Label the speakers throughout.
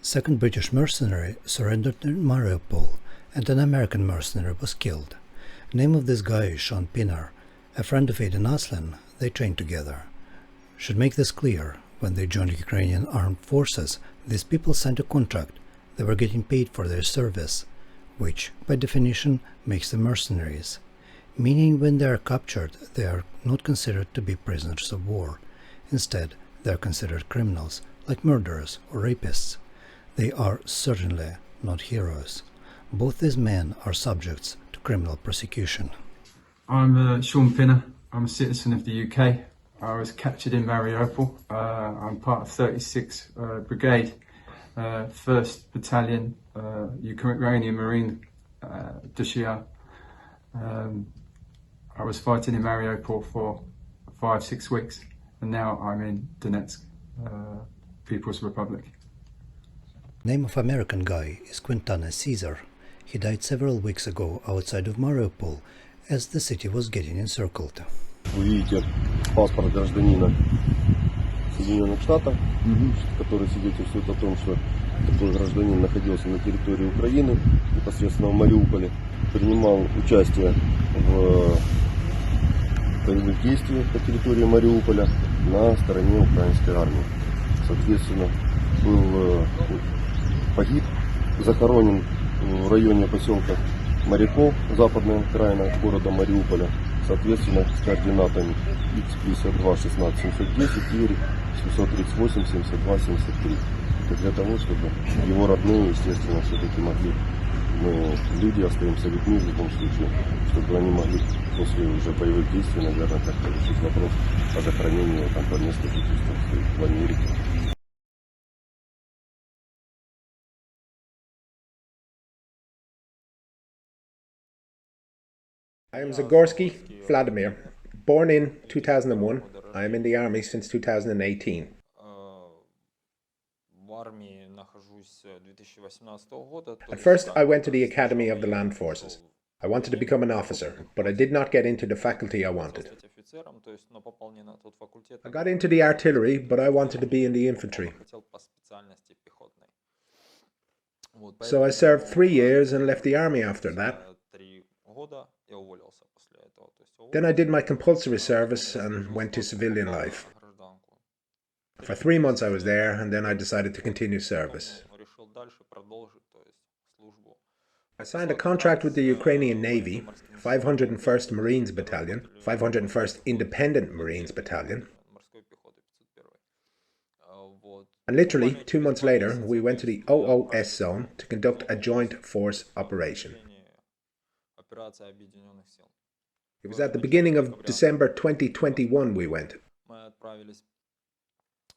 Speaker 1: Second British mercenary surrendered in Mariupol, and an American mercenary was killed. Name of this guy is Shaun Pinner, a friend of Aiden Aslan. They trained together. Should make this clear, when they joined Ukrainian armed forces, these people signed a contract. They were getting paid for their service, which, by definition, makes them mercenaries. Meaning when they are captured, they are not considered to be prisoners of war. Instead, they are considered criminals, like murderers or rapists. They are certainly not heroes. Both these men are subjects to criminal prosecution.
Speaker 2: I'm Shaun Pinner. I'm a citizen of the UK. I was captured in Mariupol. I'm part of 36 Brigade, 1st Battalion, Ukrainian Marine Dushiya. I was fighting in Mariupol for 5-6 weeks, and now I'm in Donetsk, People's Republic.
Speaker 1: Name of American guy is Quintana Cezar. He died several weeks ago outside of Mariupol, as the city was getting encircled.
Speaker 3: Вы видите паспорт гражданина Соединенных Штатов, который свидетельствует о том, что такой гражданин находился на территории Украины, непосредственно в Мариуполе, принимал участие в боевых действиях по территории Мариуполя на стороне украинской армии. Соответственно, был погиб, захоронен в районе поселка Mariupol, западная окраина города Мариуполя, соответственно, с координатами X52 16 710 и 738 72 73. Это для того, чтобы его родные, естественно, все-таки могли, мы люди остаемся людьми в любом случае, чтобы они могли после уже боевых действий, наверное, как-то решить вопрос о захоронении там по месту жительства в Америке.
Speaker 4: I am Zagorsky, Vladimir. Born in 2001, I am in the army since 2018. At first, I went to the Academy of the Land Forces. I wanted to become an officer, but I did not get into the faculty I wanted. I got into the artillery, but I wanted to be in the infantry. So I served 3 years and left the army after that. Then I did my compulsory service and went to civilian life. For 3 months I was there, and then I decided to continue service. I signed a contract with the Ukrainian Navy, 501st Marines Battalion, 501st Independent Marines Battalion. And literally 2 months later, we went to the OOS zone to conduct a joint force operation. It was at the beginning of December 2021 we went.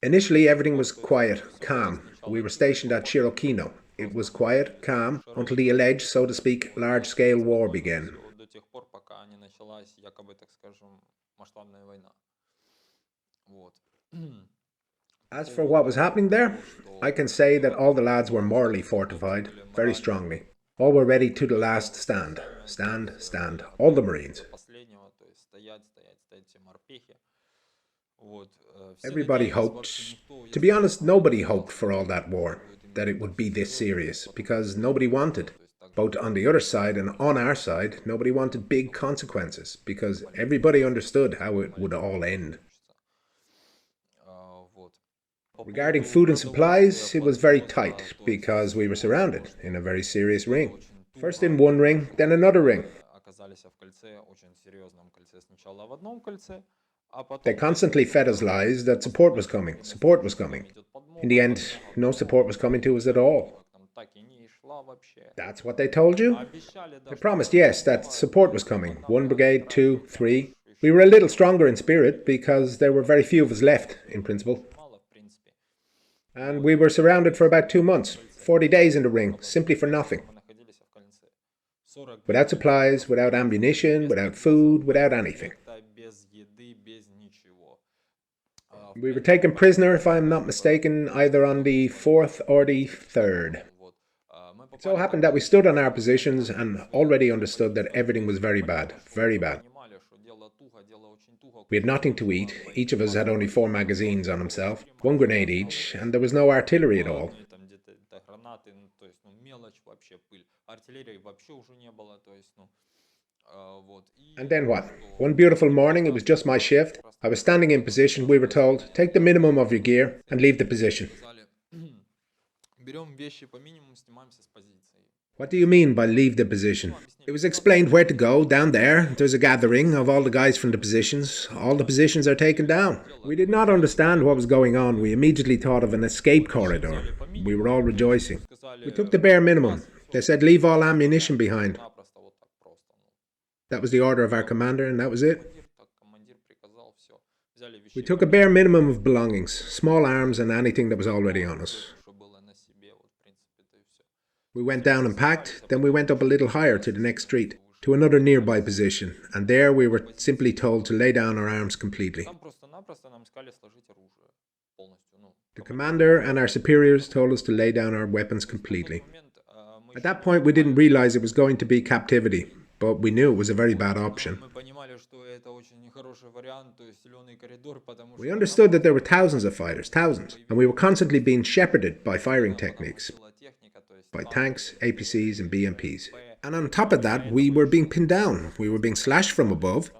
Speaker 4: Initially everything was quiet, calm. We were stationed at Shirokino. It was quiet, calm, until the alleged, so to speak, large-scale war began. As for what was happening there, I can say that all the lads were morally fortified, very strongly. All were ready to the last stand. Stand, stand. All the Marines. Everybody hoped. To be honest, nobody hoped for all that war, that it would be this serious, because nobody wanted. Both on the other side and on our side, nobody wanted big consequences, because everybody understood how it would all end. Regarding food and supplies, it was very tight, because we were surrounded in a very serious ring. First in one ring, then another ring. They constantly fed us lies that support was coming. In the end, no support was coming to us at all. That's what they told you? They promised, yes, that support was coming. 1 brigade, 2, 3. We were a little stronger in spirit because there were very few of us left, in principle. And we were surrounded for about 2 months, 40 days in the ring, simply for nothing. Without supplies, without ammunition, without food, without anything. We were taken prisoner, if I am not mistaken, either on the 4th or the 3rd. It so happened that we stood on our positions and already understood that everything was very bad, very bad. We had nothing to eat. Each of us had only 4 magazines on himself, 1 grenade each, and there was no artillery at all. And then what? One beautiful morning, it was just my shift. I was standing in position. We were told, take the minimum of your gear and leave the position. What do you mean by leave the position? It was explained where to go, down there. There's a gathering of all the guys from the positions. All the positions are taken down. We did not understand what was going on. We immediately thought of an escape corridor. We were all rejoicing. We took the bare minimum. They said leave all ammunition behind. That was the order of our commander, and that was it. We took a bare minimum of belongings, small arms and anything that was already on us. We went down and packed, then we went up a little higher to the next street, to another nearby position, and there we were simply told to lay down our arms completely. The commander and our superiors told us to lay down our weapons completely. At that point we didn't realize it was going to be captivity, but we knew it was a very bad option. We understood that there were thousands of fighters, thousands, and we were constantly being shepherded by firing techniques, by tanks, APCs and BMPs. And on top of that, we were being pinned down. We were being slashed from above.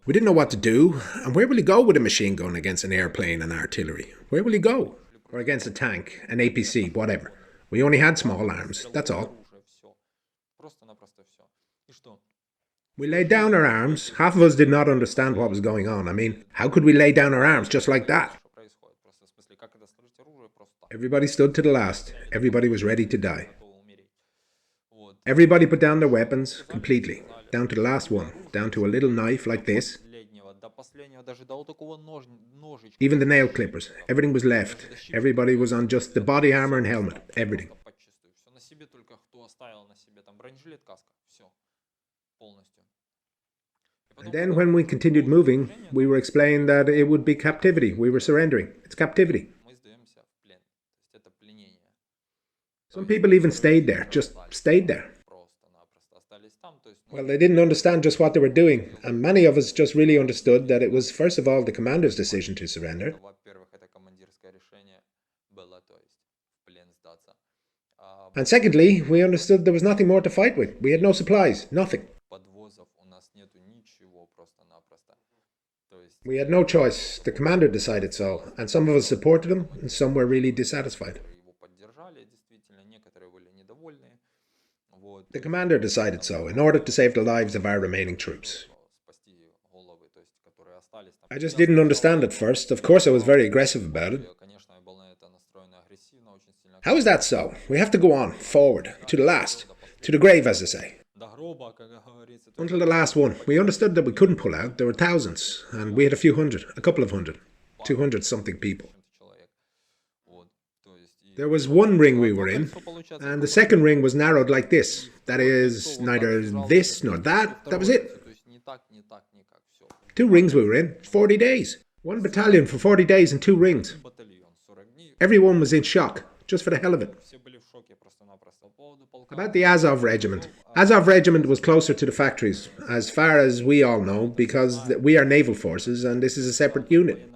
Speaker 4: We didn't know what to do. And where will you go with a machine gun against an airplane and artillery? Where will you go? Or against a tank, an APC, whatever. We only had small arms, that's all. We laid down our arms. Half of us did not understand what was going on. I mean, how could we lay down our arms just like that? Everybody stood to the last. Everybody was ready to die. Everybody put down their weapons completely, down to the last one, down to a little knife like this. Even the nail clippers, everything was left. Everybody was on just the body armor and helmet, everything. And then when we continued moving, we were explained that it would be captivity. We were surrendering. It's captivity. Some people even stayed there, just stayed there. Well, they didn't understand just what they were doing, and many of us just really understood that it was first of all the commander's decision to surrender. And secondly, we understood there was nothing more to fight with. We had no supplies, nothing. We had no choice. The commander decided so, and some of us supported him, and some were really dissatisfied. The commander decided so, in order to save the lives of our remaining troops. I just didn't understand at first. Of course I was very aggressive about it. How is that so? We have to go on, forward, to the last, to the grave, as they say. Until the last one. We understood that we couldn't pull out. There were thousands, and we had a few hundred, a couple of hundred, 200-something people. There was one ring we were in, and the second ring was narrowed like this. That is, neither this nor that. That was it. 2 rings we were in, 40 days. 1 battalion for 40 days and 2 rings. Everyone was in shock, just for the hell of it. About the Azov Regiment. Azov Regiment was closer to the factories, as far as we all know, because we are naval forces and this is a separate unit.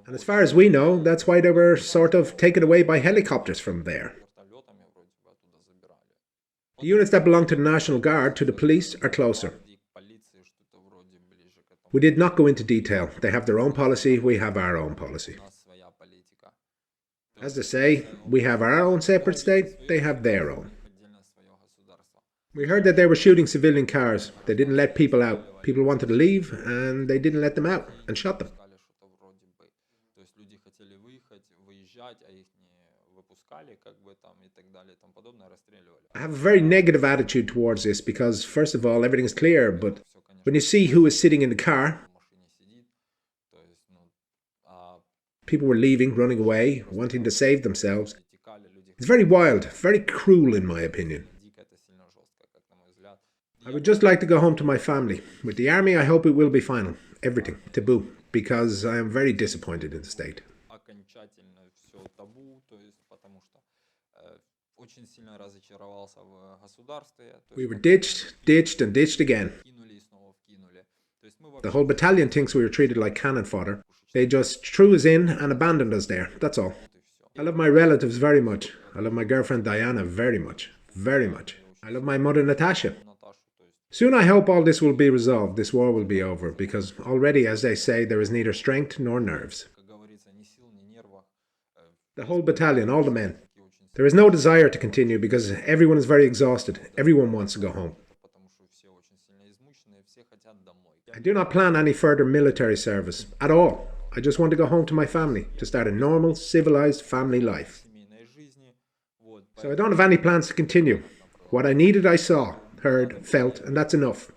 Speaker 4: And as far as we know, that's why they were sort of taken away by helicopters from there. The units that belong to the National Guard, to the police, are closer. We did not go into detail. They have their own policy, we have our own policy. As they say, we have our own separate state, they have their own. We heard that they were shooting civilian cars. They didn't let people out. People wanted to leave, and they didn't let them out, and shot them. I have a very negative attitude towards this because, first of all, everything's clear, but when you see who is sitting in the car, people were leaving, running away, wanting to save themselves. It's very wild, very cruel in my opinion. I would just like to go home to my family. With the army, I hope it will be final. Everything, taboo, because I am very disappointed in the state. We were ditched, ditched and ditched again. The whole battalion thinks we were treated like cannon fodder. They just threw us in and abandoned us there, that's all. I love my relatives very much. I love my girlfriend Diana very much. Very much. I love my mother Natasha. Soon I hope all this will be resolved, this war will be over, because already, as they say, there is neither strength nor nerves. The whole battalion, all the men. There is no desire to continue because everyone is very exhausted. Everyone wants to go home. I do not plan any further military service, at all. I just want to go home to my family, to start a normal, civilized family life. So I don't have any plans to continue. What I needed I saw, heard, felt, and that's enough.